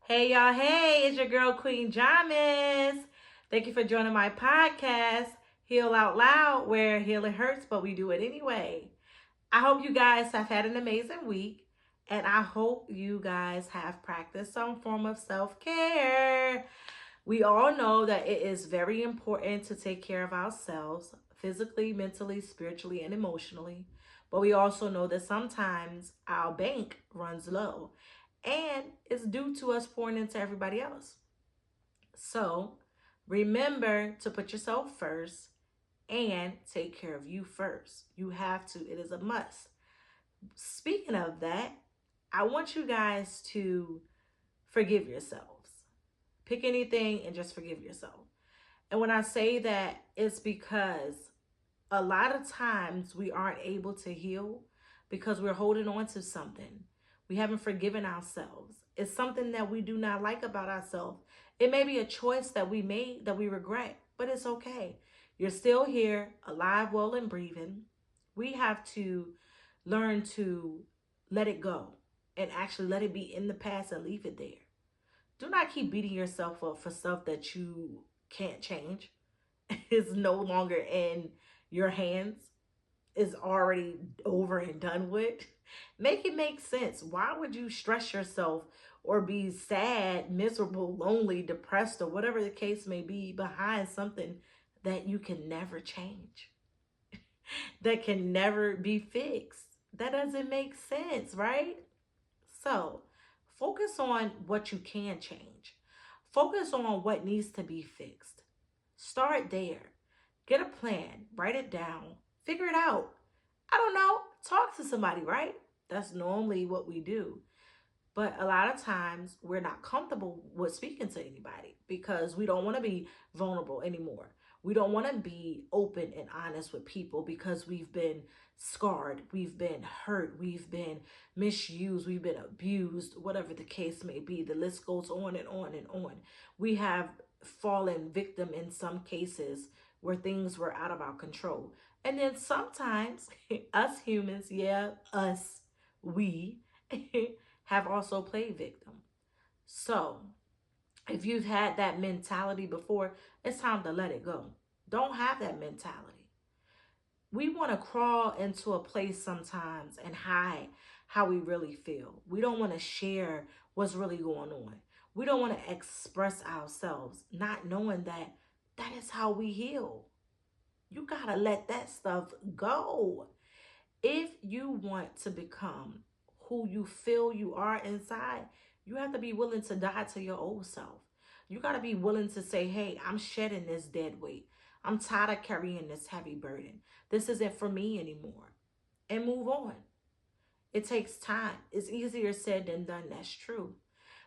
Hey y'all, hey, it's your girl Queen Jamis. Thank you for joining my podcast, Heal Out Loud, where healing hurts, but we do it anyway. I hope you guys have had an amazing week, and I hope you guys have practiced some form of self care. We all know that it is very important to take care of ourselves physically, mentally, spiritually, and emotionally. But we also know that sometimes our bank runs low and it's due to us pouring into everybody else. So remember to put yourself first and take care of you first. You have to, it is a must. Speaking of that, I want you guys to forgive yourselves. Pick anything and just forgive yourself. And when I say that, it's because a lot of times we aren't able to heal because we're holding on to something. We haven't forgiven ourselves. It's something that we do not like about ourselves. It may be a choice that we made that we regret, but it's okay. You're still here, alive, well, and breathing. We have to learn to let it go and actually let it be in the past and leave it there. Do not keep beating yourself up for stuff that you can't change. It's no longer in your hands. It's already over and done with. Make it make sense. Why would you stress yourself or be sad, miserable, lonely, depressed, or whatever the case may be behind something that you can never change, that can never be fixed? That doesn't make sense, right? So focus on what you can change. Focus on what needs to be fixed. Start there. Get a plan, write it down, figure it out. I don't know, talk to somebody, right? That's normally what we do. But a lot of times we're not comfortable with speaking to anybody because we don't want to be vulnerable anymore. We don't want to be open and honest with people because we've been scarred, we've been hurt, we've been misused, we've been abused, whatever the case may be. The list goes on and on and on. We have fallen victim in some cases where things were out of our control. And then sometimes us humans, yeah, us, we have also played victim. So if you've had that mentality before, it's time to let it go. Don't have that mentality. We want to crawl into a place sometimes and hide how we really feel. We don't want to share what's really going on. We don't want to express ourselves, not knowing that that is how we heal. You got to let that stuff go. If you want to become who you feel you are inside, you have to be willing to die to your old self. You got to be willing to say, hey, I'm shedding this dead weight. I'm tired of carrying this heavy burden. This isn't for me anymore. And move on. It takes time. It's easier said than done. That's true.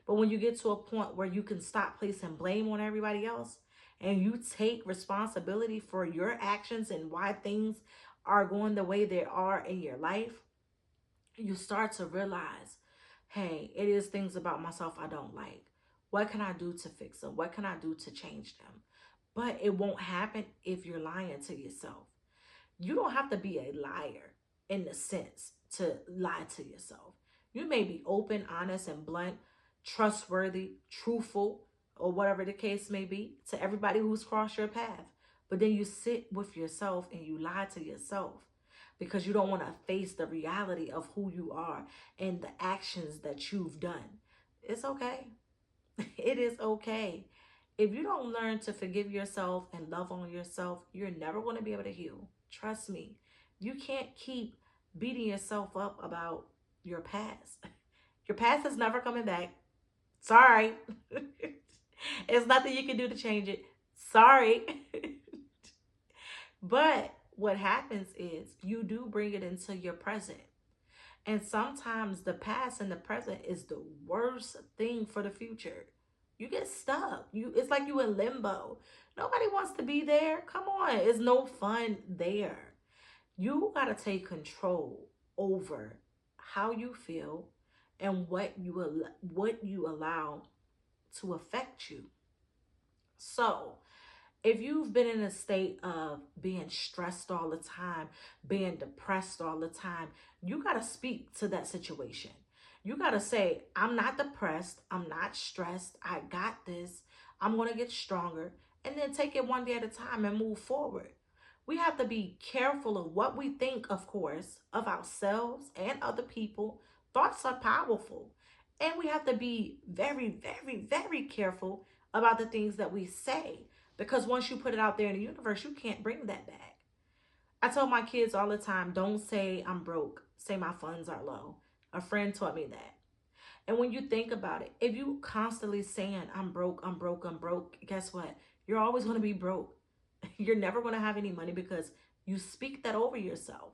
But when you get to a point where you can stop placing blame on everybody else and you take responsibility for your actions and why things are going the way they are in your life, you start to realize, hey, it is things about myself I don't like. What can I do to fix them? What can I do to change them? But it won't happen if you're lying to yourself. You don't have to be a liar in the sense to lie to yourself. You may be open, honest, and blunt, trustworthy, truthful, or whatever the case may be to everybody who's crossed your path. But then you sit with yourself and you lie to yourself because you don't want to face the reality of who you are and the actions that you've done. It's okay. It is okay. If you don't learn to forgive yourself and love on yourself, you're never going to be able to heal. Trust me. You can't keep beating yourself up about your past. Your past is never coming back. Sorry. It's nothing you can do to change it. Sorry. But what happens is you do bring it into your present. And sometimes the past and the present is the worst thing for the future. You get stuck. It's like you in limbo. Nobody wants to be there. Come on. It's no fun there. You got to take control over how you feel and what you allow to affect you. So, if you've been in a state of being stressed all the time, being depressed all the time, you got to speak to that situation. You got to say, I'm not depressed. I'm not stressed. I got this. I'm going to get stronger. And then take it one day at a time and move forward. We have to be careful of what we think, of course, of ourselves and other people. Thoughts are powerful. And we have to be very, very, very careful about the things that we say. Because once you put it out there in the universe, you can't bring that back. I tell my kids all the time, don't say I'm broke, say my funds are low. A friend taught me that. And when you think about it, if you constantly saying I'm broke, I'm broke, I'm broke, guess what? You're always going to be broke. You're never going to have any money because you speak that over yourself.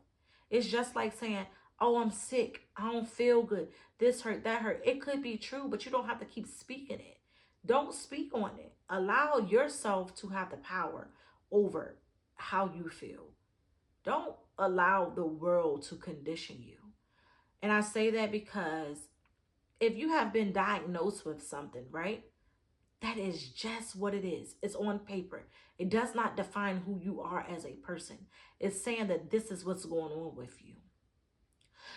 It's just like saying, oh, I'm sick. I don't feel good. This hurt, that hurt. It could be true, but you don't have to keep speaking it. Don't speak on it. Allow yourself to have the power over how you feel. Don't allow the world to condition you. And I say that because if you have been diagnosed with something, right? That is just what it is. It's on paper. It does not define who you are as a person. It's saying that this is what's going on with you.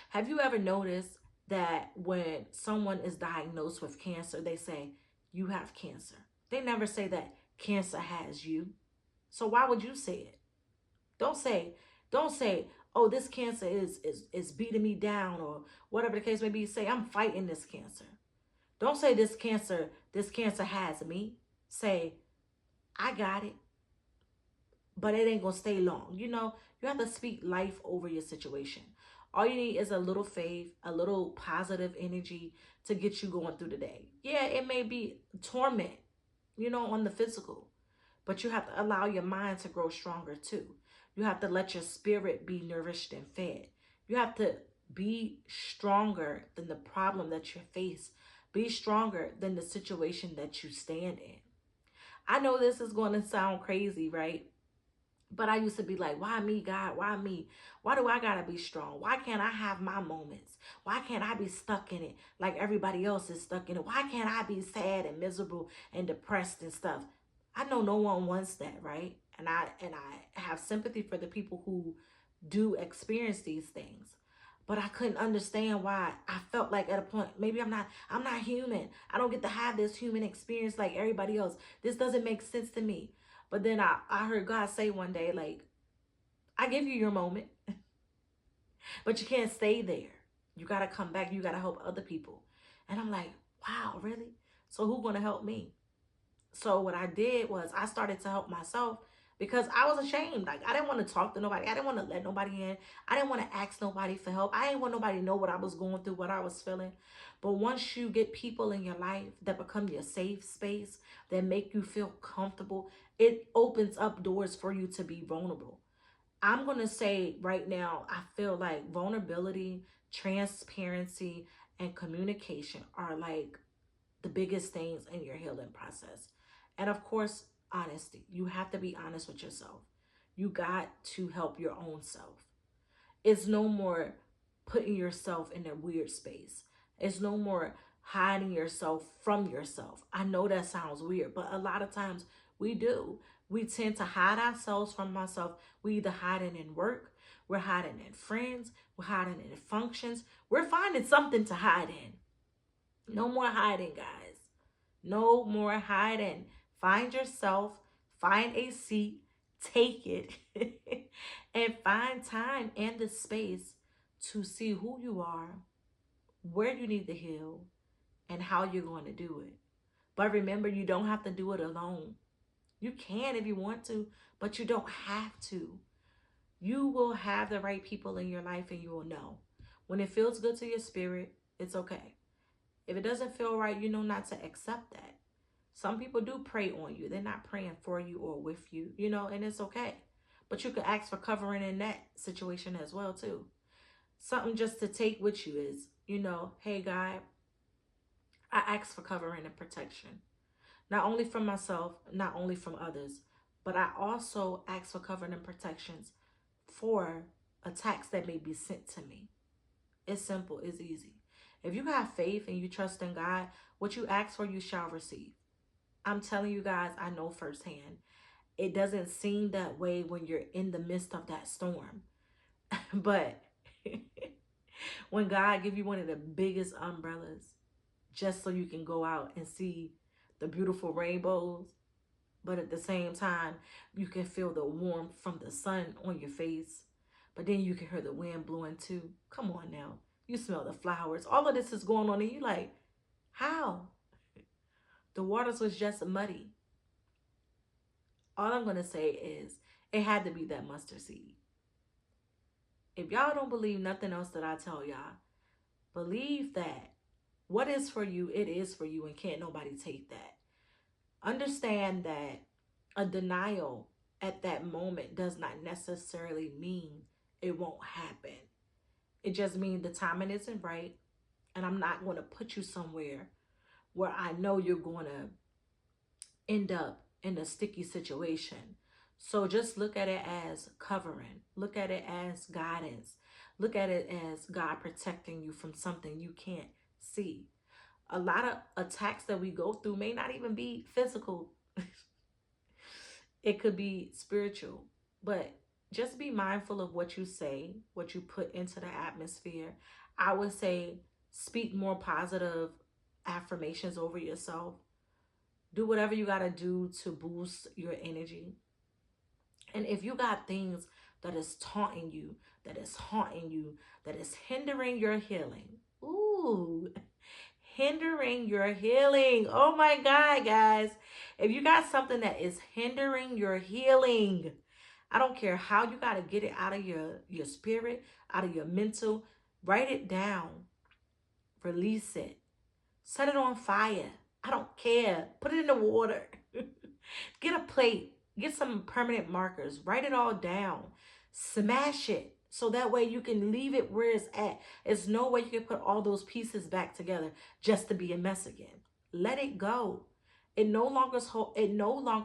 Have you ever noticed that when someone is diagnosed with cancer, they say, you have cancer? They never say that cancer has you. So why would you say it? Don't say, don't say, oh, this cancer is beating me down or whatever the case may be. Say, I'm fighting this cancer. Don't say this cancer has me. Say, I got it, but it ain't gonna stay long. You have to speak life over your situation. All you need is a little faith, a little positive energy to get you going through the day. Yeah, it may be torment, on the physical, but you have to allow your mind to grow stronger too. You have to let your spirit be nourished and fed. You have to be stronger than the problem that you face. Be stronger than the situation that you stand in. I know this is going to sound crazy, right? But I used to be like, why me, God? Why me? Why do I got to be strong? Why can't I have my moments? Why can't I be stuck in it like everybody else is stuck in it? Why can't I be sad and miserable and depressed and stuff? I know no one wants that, right? And I have sympathy for the people who do experience these things. But I couldn't understand why I felt like at a point, maybe I'm not human. I don't get to have this human experience like everybody else. This doesn't make sense to me. But then I heard God say one day, like, I give you your moment, but you can't stay there. You got to come back. You got to help other people. And I'm like, wow, really? So who's going to help me? So what I did was I started to help myself because I was ashamed. Like, I didn't want to talk to nobody. I didn't want to let nobody in. I didn't want to ask nobody for help. I didn't want nobody to know what I was going through, what I was feeling. But once you get people in your life that become your safe space, that make you feel comfortable, it opens up doors for you to be vulnerable. I'm going to say right now, I feel like vulnerability, transparency, and communication are like the biggest things in your healing process. And of course, honesty. You have to be honest with yourself. You got to help your own self. It's no more putting yourself in a weird space. It's no more hiding yourself from yourself. I know that sounds weird, but a lot of times we do. We tend to hide ourselves from ourselves. We either hiding in work, we're hiding in friends, we're hiding in functions. We're finding something to hide in. No more hiding, guys. No more hiding. Find yourself, find a seat, take it, and find time and the space to see who you are, where you need to heal, and how you're going to do it. But remember, you don't have to do it alone. You can if you want to, but you don't have to. You will have the right people in your life and you will know. When it feels good to your spirit, it's okay. If it doesn't feel right, you know not to accept that. Some people do pray on you. They're not praying for you or with you, and it's okay. But you could ask for covering in that situation as well, too. Something just to take with you is, hey, God, I ask for covering and protection. Not only from myself, not only from others, but I also ask for covering and protections for attacks that may be sent to me. It's simple, it's easy. If you have faith and you trust in God, what you ask for, you shall receive. I'm telling you guys, I know firsthand. It doesn't seem that way when you're in the midst of that storm. But When God give you one of the biggest umbrellas just so you can go out and see the beautiful rainbows, but at the same time, you can feel the warmth from the sun on your face. But then you can hear the wind blowing too. Come on now. You smell the flowers. All of this is going on and you like, how? The waters was just muddy. All I'm going to say is it had to be that mustard seed. If y'all don't believe nothing else that I tell y'all, believe that what is for you, it is for you, and can't nobody take that. Understand that a denial at that moment does not necessarily mean it won't happen. It just means the timing isn't right, and I'm not going to put you somewhere where I know you're going to end up in a sticky situation. So just look at it as covering. Look at it as guidance. Look at it as God protecting you from something you can't see. A lot of attacks that we go through may not even be physical. It could be spiritual. But just be mindful of what you say, what you put into the atmosphere. I would say speak more positive affirmations over yourself. Do whatever you got to do to boost your energy. And if you got things that is taunting you, that is haunting you, that is hindering your healing, ooh, hindering your healing. Oh my God, guys. If you got something that is hindering your healing, I don't care how you got to get it out of your spirit, out of your mental, write it down, release it, set it on fire. I don't care. Put it in the water. Get a plate. Get some permanent markers. Write it all down. Smash it. So that way you can leave it where it's at. There's no way you can put all those pieces back together just to be a mess again. Let it go. It no longer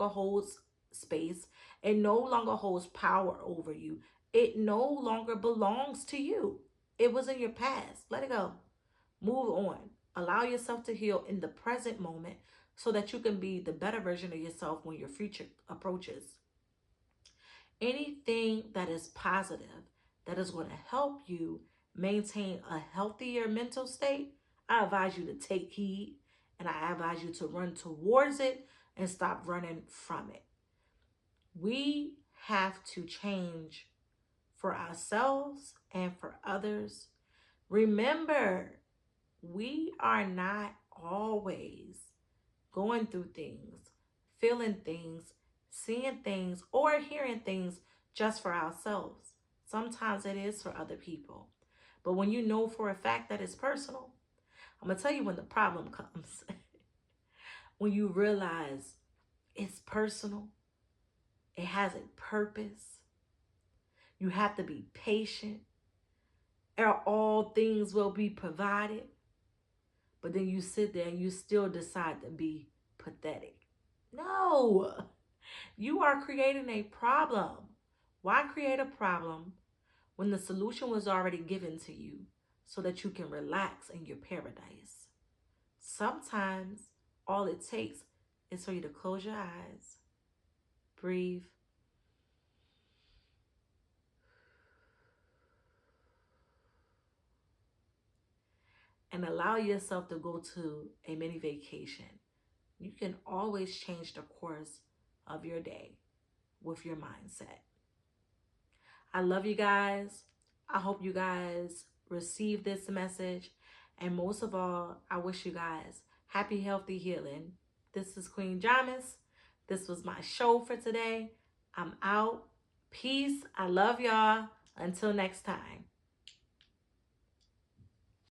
holds space. It no longer holds power over you. It no longer belongs to you. It was in your past. Let it go. Move on. Allow yourself to heal in the present moment so that you can be the better version of yourself when your future approaches. Anything that is positive, that is going to help you maintain a healthier mental state, I advise you to take heed and I advise you to run towards it and stop running from it. We have to change for ourselves and for others. Remember, we are not always going through things, feeling things, seeing things, or hearing things just for ourselves. Sometimes it is for other people. But when you know for a fact that it's personal, I'm going to tell you when the problem comes. When you realize it's personal, it has a purpose, you have to be patient, or all things will be provided. But then you sit there and you still decide to be pathetic. No, you are creating a problem. Why create a problem when the solution was already given to you so that you can relax in your paradise? Sometimes all it takes is for you to close your eyes, breathe, and allow yourself to go to a mini vacation. You can always change the course of your day with your mindset. I love you guys. I hope you guys receive this message. And most of all, I wish you guys happy, healthy healing. This is Queen Jamis. This was my show for today. I'm out. Peace. I love y'all. Until next time.